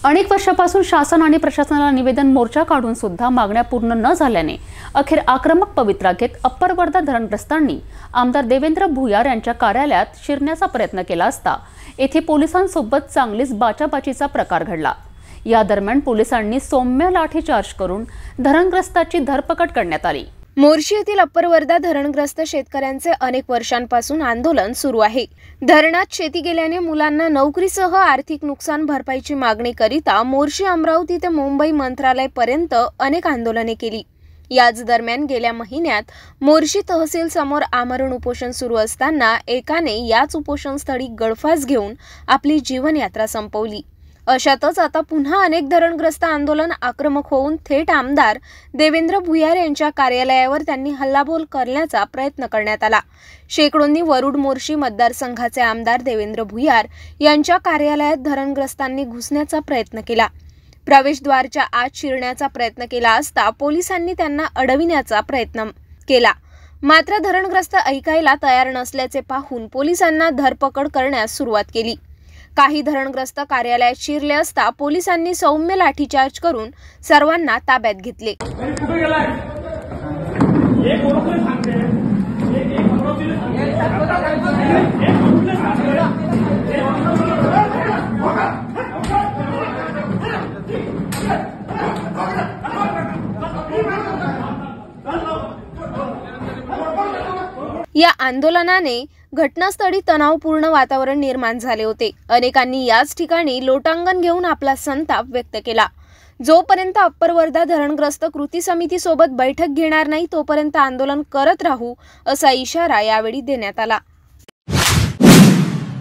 अनेक वर्षापासून शासन आणि प्रशासनाला निवेदन मोर्चा काढून सुद्धा मागण्या पूर्ण न झाल्याने अखेर आक्रमक पवित्रा घेत अप्पर वर्धा धरणग्रस्तांनी आमदार देवेंद्र भुयार यांच्या कार्यालयात शिरण्याचा प्रयत्न केला असता येथे पोलिसांसोबत चांगलीच बाचाबाचीचा प्रकार घडला। या दरम्यान पोलिसांनी सौम्य लाठीचार्ज करून धरणग्रस्ताची धरपकड करण्यात आली। मोर्शी येथील अप्पर वर्धा धरणग्रस्त शेतकऱ्यांचे अनेक वर्षांपासून आंदोलन सुरू आहे। धरणात शेती गेल्याने मुलांना नोकरीसह आर्थिक नुकसान भरपाईची मागणी करिता मोर्शी अमरावती ते मुंबई मंत्रालय पर्यंत अनेक आंदोलने केली। याच दरम्यान गेल्या महिन्यात मोर्शी तहसील समोर आमरण उपोषण सुरू असताना एकाने याच उपोषणस्थळी गळफास घेऊन आपली जीवनयात्रा संपवली। अशातच आता पुन्हा अनेक धरणग्रस्त आंदोलन आक्रमक होऊन थेट आमदार देवेंद्र भुयार यांच्या कार्यालयावर त्यांनी हल्लाबोल करण्याचा प्रयत्न करण्यात आला। शेकडोंनी वरुड मोर्शी मतदारसंघाचे आमदार देवेंद्र भुयार यांच्या कार्यालयात धरणग्रस्तांनी घुसण्याचा प्रयत्न केला। प्रवेशद्वारच्या आत शिरण्याचा प्रयत्न केला असता पोलिसांनी त्यांना अडविण्याचा प्रयत्न केला, मात्र धरणग्रस्त ऐकायला तयार नसल्याचे पाहून पोलिसांना धरपकड करण्यास सुरुवात केली। काही धरणग्रस्त कार्यालयात शिरले असता पोलिसांनी सौम्य लाठीचार्ज करून सर्वांना ताब्यात घेतले। या आंदोलनाने घटनास्थळी तणावपूर्ण वातावरण निर्माण झाले होते। अनेकांनी याच ठिकाणी लोटांगण घेऊन आपला संताप व्यक्त केला। जोपर्यंत अप्पर वर्धा धरणग्रस्त कृती समिती सोबत बैठक घेणार नाही तोपर्यंत आंदोलन करत राहू असा इशारा यावेळी देण्यात आला।